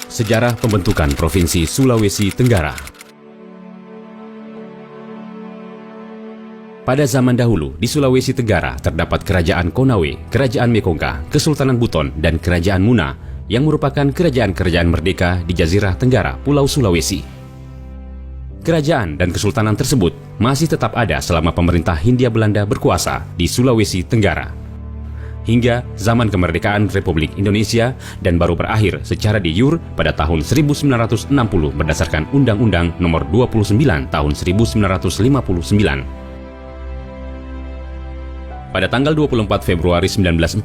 Sejarah pembentukan Provinsi Sulawesi Tenggara. Pada zaman dahulu, di Sulawesi Tenggara terdapat Kerajaan Konawe, Kerajaan Mekongga, Kesultanan Buton, dan Kerajaan Muna, yang merupakan kerajaan-kerajaan merdeka di Jazirah Tenggara, Pulau Sulawesi. Kerajaan dan kesultanan tersebut masih tetap ada selama pemerintah Hindia Belanda berkuasa di Sulawesi Tenggara, hingga zaman kemerdekaan Republik Indonesia, dan baru berakhir secara de jure pada tahun 1960 berdasarkan Undang-Undang Nomor 29 Tahun 1959. Pada tanggal 24 Februari 1940,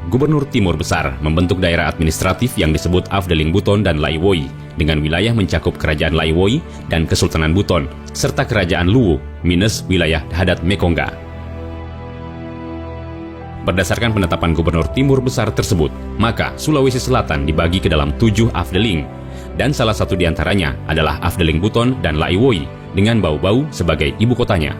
Gubernur Timur Besar membentuk daerah administratif yang disebut Afdeling Buton dan Laiwoi, dengan wilayah mencakup Kerajaan Laiwoi dan Kesultanan Buton, serta Kerajaan Luwu, minus wilayah Hadat Mekongga. Berdasarkan penetapan Gubernur Timur Besar tersebut, maka Sulawesi Selatan dibagi ke dalam 7 Afdeling, dan salah satu di antaranya adalah Afdeling Buton dan Laiwoi, dengan Bau-Bau sebagai ibu kotanya.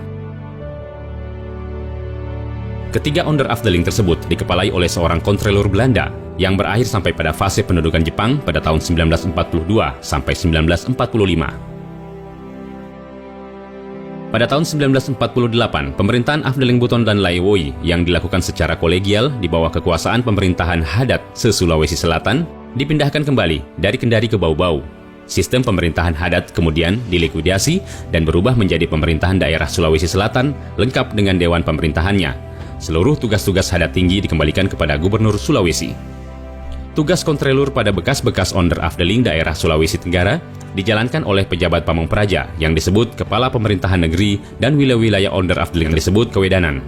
Ketiga onder Afdeling tersebut dikepalai oleh seorang kontrolur Belanda yang berakhir sampai pada fase pendudukan Jepang pada tahun 1942 sampai 1945. Pada tahun 1948, pemerintahan Afdeling Buton dan Laiwoi yang dilakukan secara kolegial di bawah kekuasaan pemerintahan Hadat se-Sulawesi Selatan dipindahkan kembali dari Kendari ke Bau-Bau. Sistem pemerintahan Hadat kemudian dilikuidasi dan berubah menjadi pemerintahan daerah Sulawesi Selatan lengkap dengan dewan pemerintahannya. Seluruh tugas-tugas Hadat tinggi dikembalikan kepada Gubernur Sulawesi. Tugas kontrolur pada bekas-bekas onder Afdeling daerah Sulawesi Tenggara dijalankan oleh pejabat pamong praja yang disebut Kepala Pemerintahan Negeri dan wilayah-wilayah onder Afdeling yang disebut Kewedanan.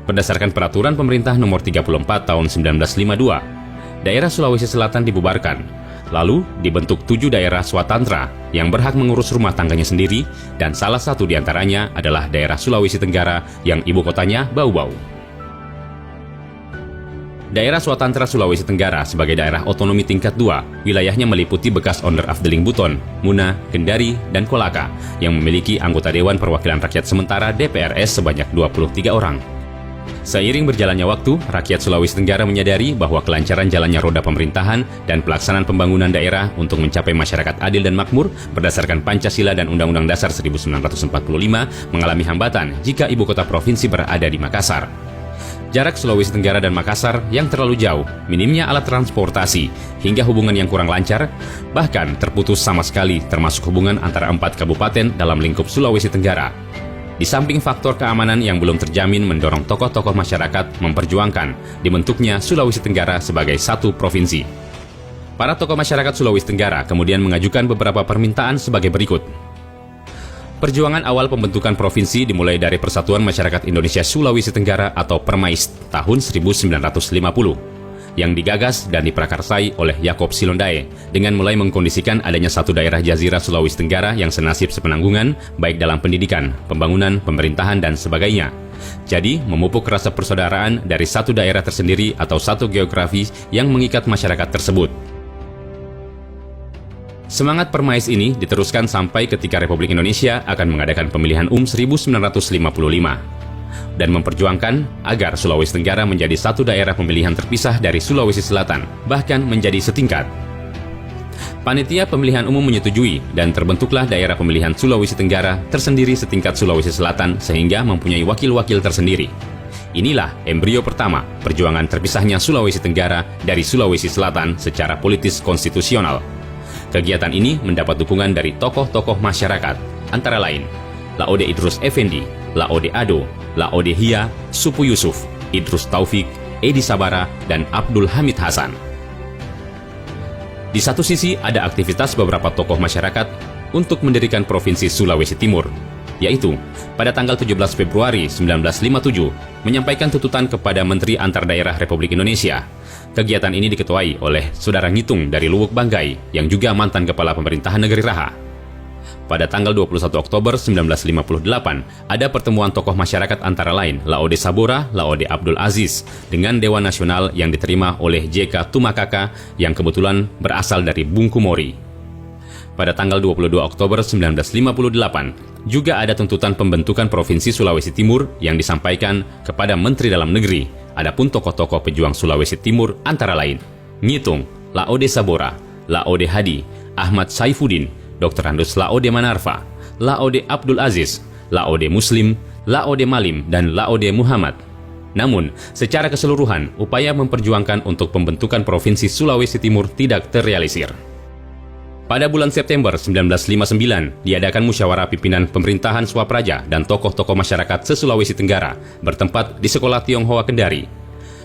Berdasarkan Peraturan Pemerintah Nomor 34 Tahun 1952, daerah Sulawesi Selatan dibubarkan. Lalu dibentuk 7 daerah swatantra yang berhak mengurus rumah tangganya sendiri, dan salah satu di antaranya adalah daerah Sulawesi Tenggara yang ibu kotanya Bau-Bau. Daerah Swatantra Sulawesi Tenggara sebagai daerah otonomi tingkat 2, wilayahnya meliputi bekas onder Afdeling Buton, Muna, Kendari, dan Kolaka yang memiliki anggota Dewan Perwakilan Rakyat Sementara DPRS sebanyak 23 orang. Seiring berjalannya waktu, rakyat Sulawesi Tenggara menyadari bahwa kelancaran jalannya roda pemerintahan dan pelaksanaan pembangunan daerah untuk mencapai masyarakat adil dan makmur berdasarkan Pancasila dan Undang-Undang Dasar 1945 mengalami hambatan jika ibu kota provinsi berada di Makassar. Jarak Sulawesi Tenggara dan Makassar yang terlalu jauh, minimnya alat transportasi, hingga hubungan yang kurang lancar, bahkan terputus sama sekali termasuk hubungan antara 4 kabupaten dalam lingkup Sulawesi Tenggara. Di samping faktor keamanan yang belum terjamin mendorong tokoh-tokoh masyarakat memperjuangkan dibentuknya Sulawesi Tenggara sebagai satu provinsi. Para tokoh masyarakat Sulawesi Tenggara kemudian mengajukan beberapa permintaan sebagai berikut. Perjuangan awal pembentukan provinsi dimulai dari Persatuan Masyarakat Indonesia Sulawesi Tenggara atau Permais tahun 1950. Yang digagas dan diprakarsai oleh Yakob Silondae dengan mulai mengkondisikan adanya satu daerah Jazirah Sulawesi Tenggara yang senasib sepenanggungan baik dalam pendidikan, pembangunan, pemerintahan, dan sebagainya. Jadi, memupuk rasa persaudaraan dari satu daerah tersendiri atau satu geografi yang mengikat masyarakat tersebut. Semangat Permais ini diteruskan sampai ketika Republik Indonesia akan mengadakan pemilihan 1955. Dan memperjuangkan agar Sulawesi Tenggara menjadi satu daerah pemilihan terpisah dari Sulawesi Selatan, bahkan menjadi setingkat. Panitia pemilihan umum menyetujui dan terbentuklah daerah pemilihan Sulawesi Tenggara tersendiri setingkat Sulawesi Selatan sehingga mempunyai wakil-wakil tersendiri. Inilah embrio pertama perjuangan terpisahnya Sulawesi Tenggara dari Sulawesi Selatan secara politis konstitusional. Kegiatan ini mendapat dukungan dari tokoh-tokoh masyarakat, antara lain Laode Idrus Effendi, Laode Ado, Laode Hia, Supu Yusuf, Idrus Taufik, Edi Sabara, dan Abdul Hamid Hasan. Di satu sisi ada aktivitas beberapa tokoh masyarakat untuk mendirikan Provinsi Sulawesi Timur, yaitu pada tanggal 17 Februari 1957 menyampaikan tuntutan kepada Menteri Antar Daerah Republik Indonesia. Kegiatan ini diketuai oleh Saudara Ngitung dari Luwuk Banggai yang juga mantan Kepala Pemerintahan Negeri Raha. Pada tanggal 21 Oktober 1958, ada pertemuan tokoh masyarakat antara lain Laode Sabora, Laode Abdul Aziz, dengan Dewan Nasional yang diterima oleh J.K. Tumakaka yang kebetulan berasal dari Bungkumori. Pada tanggal 22 Oktober 1958, juga ada tuntutan pembentukan Provinsi Sulawesi Timur yang disampaikan kepada Menteri Dalam Negeri. Adapun tokoh-tokoh pejuang Sulawesi Timur antara lain Ngitung, Laode Sabora, Laode Hadi, Ahmad Saifuddin, Dr. Andus Laode Manarfa, Laode Abdul Aziz, Laode Muslim, Laode Malim, dan Laode Muhammad. Namun, secara keseluruhan, upaya memperjuangkan untuk pembentukan Provinsi Sulawesi Timur tidak terrealisir. Pada bulan September 1959, diadakan musyawarah pimpinan pemerintahan Swapraja dan tokoh-tokoh masyarakat se-Sulawesi Tenggara bertempat di Sekolah Tionghoa Kendari.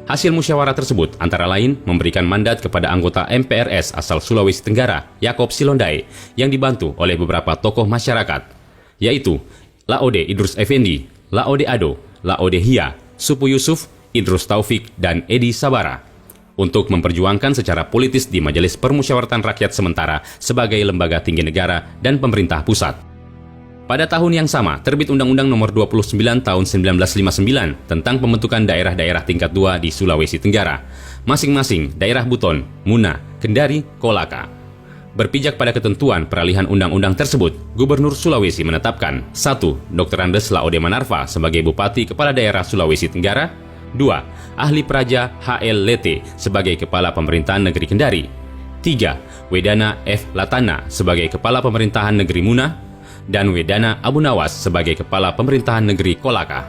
Hasil musyawarah tersebut antara lain memberikan mandat kepada anggota MPRS asal Sulawesi Tenggara, Yaakob Silondai, yang dibantu oleh beberapa tokoh masyarakat, yaitu Laode Idrus Effendi, Laode Ado, Laode Hia, Supu Yusuf, Idrus Taufik, dan Edi Sabara, untuk memperjuangkan secara politis di Majelis Permusyawaratan Rakyat Sementara sebagai lembaga tinggi negara dan pemerintah pusat. Pada tahun yang sama, terbit Undang-Undang Nomor 29 Tahun 1959 tentang pembentukan daerah-daerah tingkat 2 di Sulawesi Tenggara, masing-masing daerah Buton, Muna, Kendari, Kolaka. Berpijak pada ketentuan peralihan undang-undang tersebut, Gubernur Sulawesi menetapkan 1. Dr. Andes Laode Manarfa sebagai Bupati Kepala Daerah Sulawesi Tenggara, 2. Ahli Praja H.L. Lete sebagai Kepala Pemerintahan Negeri Kendari, 3. Wedana F. Latana sebagai Kepala Pemerintahan Negeri Muna, dan Wedana Abu Nawas sebagai Kepala Pemerintahan Negeri Kolaka.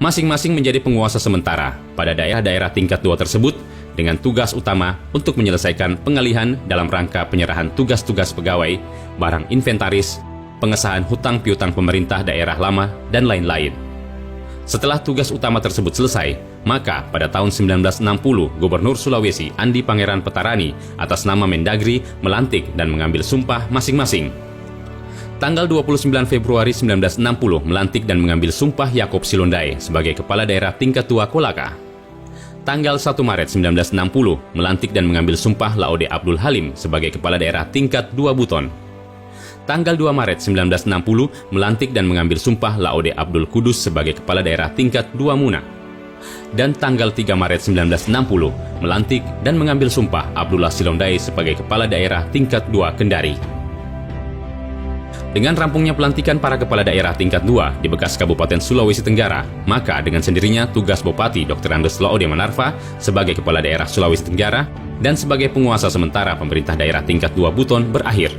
Masing-masing menjadi penguasa sementara pada daerah-daerah tingkat 2 tersebut dengan tugas utama untuk menyelesaikan pengalihan dalam rangka penyerahan tugas-tugas pegawai, barang inventaris, pengesahan hutang piutang pemerintah daerah lama, dan lain-lain. Setelah tugas utama tersebut selesai, maka pada tahun 1960 Gubernur Sulawesi Andi Pangeran Petarani atas nama Mendagri melantik dan mengambil sumpah masing-masing. Tanggal 29 Februari 1960 melantik dan mengambil sumpah Yaakob Silondai sebagai Kepala Daerah Tingkat 2 Kolaka. Tanggal 1 Maret 1960 melantik dan mengambil sumpah Laode Abdul Halim sebagai Kepala Daerah Tingkat 2 Buton. Tanggal 2 Maret 1960 melantik dan mengambil sumpah Laode Abdul Kudus sebagai Kepala Daerah Tingkat 2 Muna. Dan tanggal 3 Maret 1960 melantik dan mengambil sumpah Abdullah Silondai sebagai Kepala Daerah Tingkat 2 Kendari. Dengan rampungnya pelantikan para kepala daerah tingkat 2 di bekas Kabupaten Sulawesi Tenggara, maka dengan sendirinya tugas Bupati Dr. Andes Laode Manarfa sebagai Kepala Daerah Sulawesi Tenggara dan sebagai penguasa sementara pemerintah daerah tingkat 2 Buton berakhir.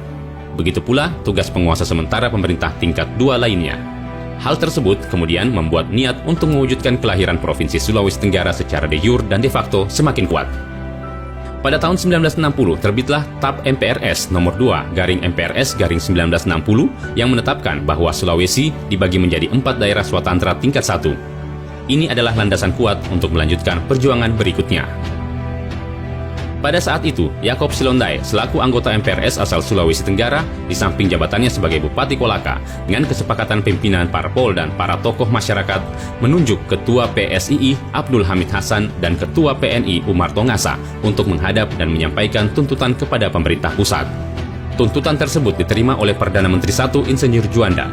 Begitu pula tugas penguasa sementara pemerintah tingkat 2 lainnya. Hal tersebut kemudian membuat niat untuk mewujudkan kelahiran Provinsi Sulawesi Tenggara secara de jure dan de facto semakin kuat. Pada tahun 1960 terbitlah TAP MPRS nomor 2 garing MPRS garing 1960 yang menetapkan bahwa Sulawesi dibagi menjadi 4 daerah swatantra tingkat 1. Ini adalah landasan kuat untuk melanjutkan perjuangan berikutnya. Pada saat itu, Yaakob Silondai selaku anggota MPRS asal Sulawesi Tenggara di samping jabatannya sebagai Bupati Kolaka dengan kesepakatan pimpinan parpol dan para tokoh masyarakat menunjuk Ketua PSII Abdul Hamid Hasan dan Ketua PNI Umar Tongasa untuk menghadap dan menyampaikan tuntutan kepada pemerintah pusat. Tuntutan tersebut diterima oleh Perdana Menteri I Insinyur Juanda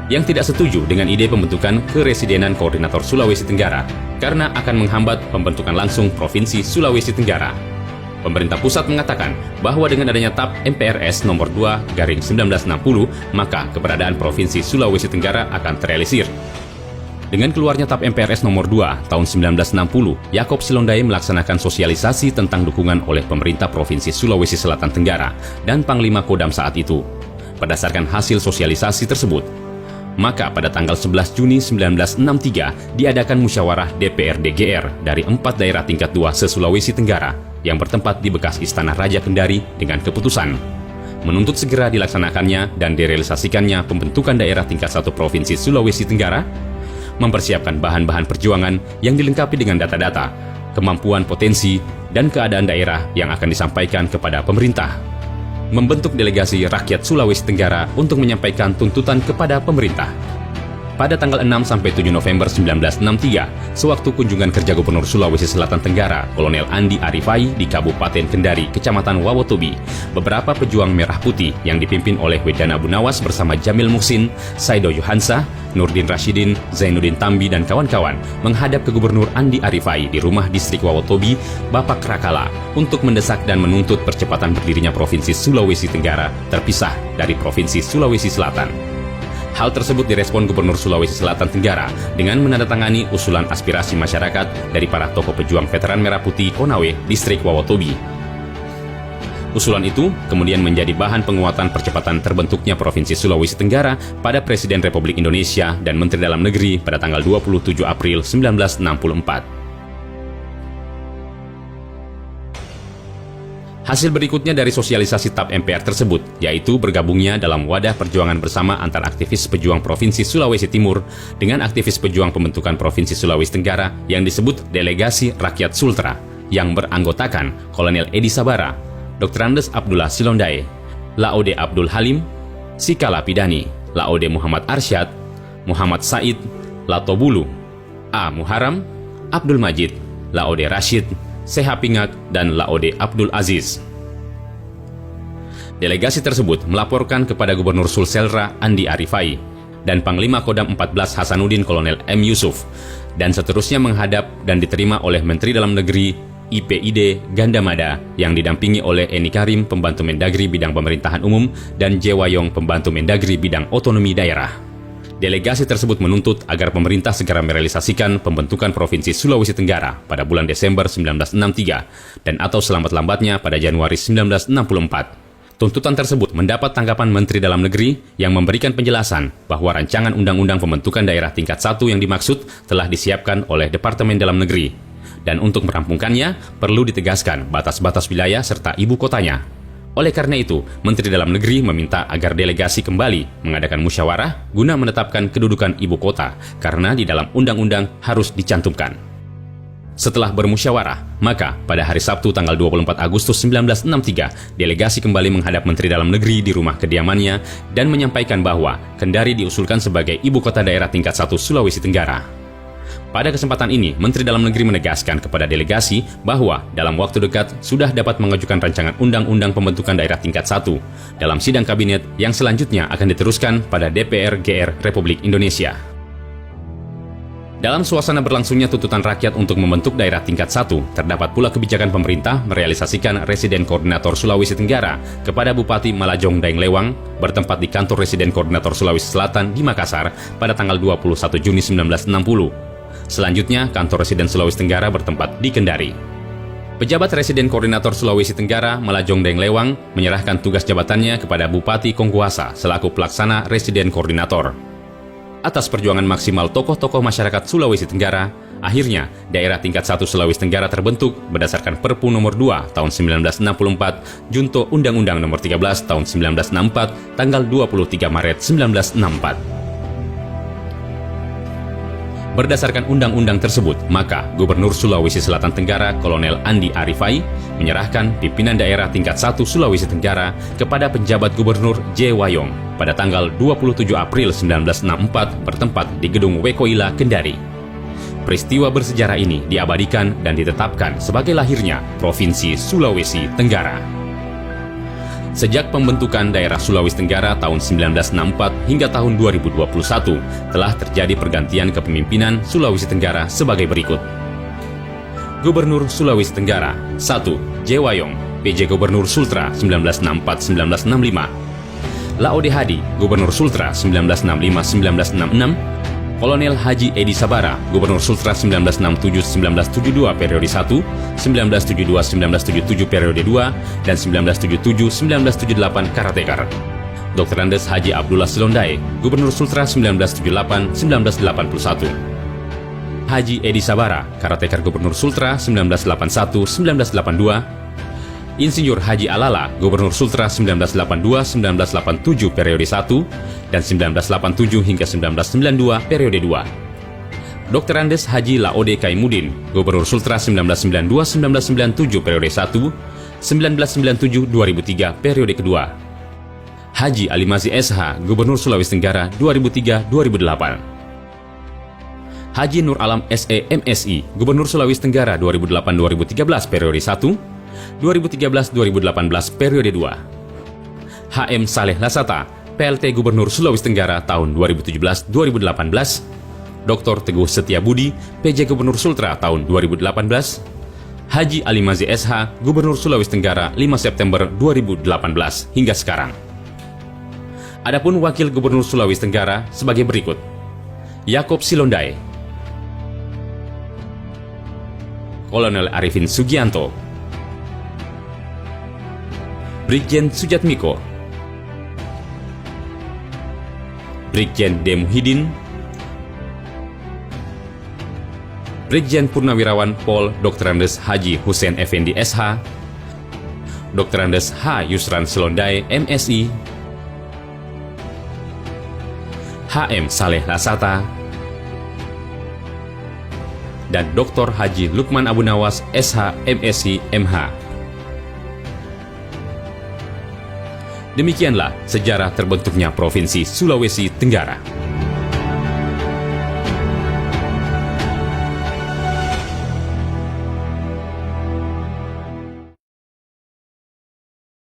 yang tidak setuju dengan ide pembentukan Keresidenan Koordinator Sulawesi Tenggara karena akan menghambat pembentukan langsung Provinsi Sulawesi Tenggara. Pemerintah pusat mengatakan bahwa dengan adanya TAP MPRS nomor 2 garing 1960, maka keberadaan Provinsi Sulawesi Tenggara akan terrealisir. Dengan keluarnya TAP MPRS nomor 2 tahun 1960, Yaakob Silondai melaksanakan sosialisasi tentang dukungan oleh pemerintah Provinsi Sulawesi Selatan Tenggara dan Panglima Kodam saat itu. Berdasarkan hasil sosialisasi tersebut, maka pada tanggal 11 Juni 1963 diadakan musyawarah DPRD GR dari 4 daerah tingkat 2 se-Sulawesi Tenggara yang bertempat di bekas Istana Raja Kendari dengan keputusan menuntut segera dilaksanakannya dan direalisasikannya pembentukan daerah tingkat 1 Provinsi Sulawesi Tenggara, mempersiapkan bahan-bahan perjuangan yang dilengkapi dengan data-data, kemampuan potensi, dan keadaan daerah yang akan disampaikan kepada pemerintah. Membentuk delegasi rakyat Sulawesi Tenggara untuk menyampaikan tuntutan kepada pemerintah. Pada tanggal 6-7 November 1963, sewaktu kunjungan kerja Gubernur Sulawesi Selatan Tenggara, Kolonel Andi Arifai di Kabupaten Kendari, Kecamatan Wawotobi, beberapa pejuang merah putih yang dipimpin oleh Wedana Abu Nawas bersama Jamil Muhsin, Saido Yohansa, Nurdin Rashidin, Zainuddin Tambi, dan kawan-kawan menghadap ke Gubernur Andi Arifai di rumah distrik Wawotobi, Bapak Krakala, untuk mendesak dan menuntut percepatan berdirinya Provinsi Sulawesi Tenggara terpisah dari Provinsi Sulawesi Selatan. Hal tersebut direspon Gubernur Sulawesi Selatan Tenggara dengan menandatangani usulan aspirasi masyarakat dari para tokoh pejuang veteran Merah Putih Konawe, distrik Wawotobi. Usulan itu kemudian menjadi bahan penguatan percepatan terbentuknya Provinsi Sulawesi Tenggara pada Presiden Republik Indonesia dan Menteri Dalam Negeri pada tanggal 27 April 1964. Hasil berikutnya dari sosialisasi TAP MPR tersebut, yaitu bergabungnya dalam wadah perjuangan bersama antar aktivis pejuang Provinsi Sulawesi Timur dengan aktivis pejuang pembentukan Provinsi Sulawesi Tenggara yang disebut Delegasi Rakyat Sultra, yang beranggotakan Kolonel Edi Sabara, Dr. Andes Abdullah Silondai, Laode Abdul Halim, Sikala Pidani, Laode Muhammad Arsyad, Muhammad Said, Lato Bulu, A. Muharam, Abdul Majid, Laode Rashid, Seha Pingak, dan Laode Abdul Aziz. Delegasi tersebut melaporkan kepada Gubernur Sulselra Andi Arifai dan Panglima Kodam 14 Hasanuddin Kolonel M. Yusuf, dan seterusnya menghadap dan diterima oleh Menteri Dalam Negeri IPID Gandamada yang didampingi oleh Eni Karim, Pembantu Mendagri Bidang Pemerintahan Umum, dan Jewayong, Pembantu Mendagri Bidang Otonomi Daerah. Delegasi tersebut menuntut agar pemerintah segera merealisasikan pembentukan Provinsi Sulawesi Tenggara pada bulan Desember 1963 dan atau selambat-lambatnya pada Januari 1964. Tuntutan tersebut mendapat tanggapan Menteri Dalam Negeri yang memberikan penjelasan bahwa rancangan Undang-Undang Pembentukan Daerah Tingkat 1 yang dimaksud telah disiapkan oleh Departemen Dalam Negeri, dan untuk merampungkannya perlu ditegaskan batas-batas wilayah serta ibu kotanya. Oleh karena itu, Menteri Dalam Negeri meminta agar delegasi kembali mengadakan musyawarah guna menetapkan kedudukan ibu kota, karena di dalam undang-undang harus dicantumkan. Setelah bermusyawarah, maka pada hari Sabtu tanggal 24 Agustus 1963, delegasi kembali menghadap Menteri Dalam Negeri di rumah kediamannya dan menyampaikan bahwa Kendari diusulkan sebagai ibu kota daerah tingkat 1 Sulawesi Tenggara. Pada kesempatan ini, Menteri Dalam Negeri menegaskan kepada delegasi bahwa dalam waktu dekat sudah dapat mengajukan rancangan Undang-Undang Pembentukan Daerah Tingkat 1 dalam sidang kabinet yang selanjutnya akan diteruskan pada DPR GR Republik Indonesia. Dalam suasana berlangsungnya tuntutan rakyat untuk membentuk daerah tingkat 1, terdapat pula kebijakan pemerintah merealisasikan Residen Koordinator Sulawesi Tenggara kepada Bupati Malajong Daeng Lewang bertempat di kantor Residen Koordinator Sulawesi Selatan di Makassar pada tanggal 21 Juni 1960. Selanjutnya, kantor Residen Sulawesi Tenggara bertempat di Kendari. Pejabat Residen Koordinator Sulawesi Tenggara Malajong Daeng Lewang menyerahkan tugas jabatannya kepada Bupati Kongkuasa selaku pelaksana Residen Koordinator. Atas perjuangan maksimal tokoh-tokoh masyarakat Sulawesi Tenggara, akhirnya daerah tingkat 1 Sulawesi Tenggara terbentuk berdasarkan Perpu Nomor 2 Tahun 1964, Junto Undang-Undang Nomor 13 Tahun 1964, tanggal 23 Maret 1964. Berdasarkan undang-undang tersebut, maka Gubernur Sulawesi Selatan Tenggara Kolonel Andi Arifai menyerahkan pimpinan daerah tingkat 1 Sulawesi Tenggara kepada penjabat Gubernur Jewayong pada tanggal 27 April 1964 bertempat di Gedung Wekoila, Kendari. Peristiwa bersejarah ini diabadikan dan ditetapkan sebagai lahirnya Provinsi Sulawesi Tenggara. Sejak pembentukan daerah Sulawesi Tenggara tahun 1964 hingga tahun 2021, telah terjadi pergantian kepemimpinan Sulawesi Tenggara sebagai berikut. Gubernur Sulawesi Tenggara 1. Jewayong, PJ Gubernur Sultra 1964-1965. Laode Hadi, Gubernur Sultra 1965-1966. Kolonel Haji Edi Sabara, Gubernur Sultra 1967-1972 periode 1, 1972-1977 periode 2, dan 1977-1978 Karatekar. Dr. Andes Haji Abdullah Silondai, Gubernur Sultra 1978-1981. Haji Edi Sabara, Karatekar Gubernur Sultra 1981-1982. Insinyur Haji Alala, Gubernur Sultra 1982-1987 periode 1 dan 1987 hingga 1992 periode 2. Dr. Andes Haji Laode Kaimudin, Gubernur Sultra 1992-1997 periode 1, 1997-2003 periode kedua. Haji Alimazi SH, Gubernur Sulawesi Tenggara 2003-2008. Haji Nur Alam SE MSI, Gubernur Sulawesi Tenggara 2008-2013 periode 1, 2013-2018 periode 2. HM Saleh Lasata, PLT Gubernur Sulawesi Tenggara tahun 2017-2018. Dr. Teguh Setiabudi, PJ Gubernur Sultra tahun 2018. Haji Alimazi SH, Gubernur Sulawesi Tenggara 5 September 2018 hingga sekarang. Adapun Wakil Gubernur Sulawesi Tenggara sebagai berikut. Yakob Silondai, Kolonel Arifin Sugianto, Brigjen Sujatmiko, Brigjen D. Muhyiddin, Brigjen Purnawirawan Pol Dr. Andes Haji Hussein Effendi SH, Dr. Andes H. Yusran Selondai MSI, HM Saleh Lasata, dan Dr. Haji Lukman Abu Nawas SH MSI MH. Demikianlah sejarah terbentuknya Provinsi Sulawesi Tenggara.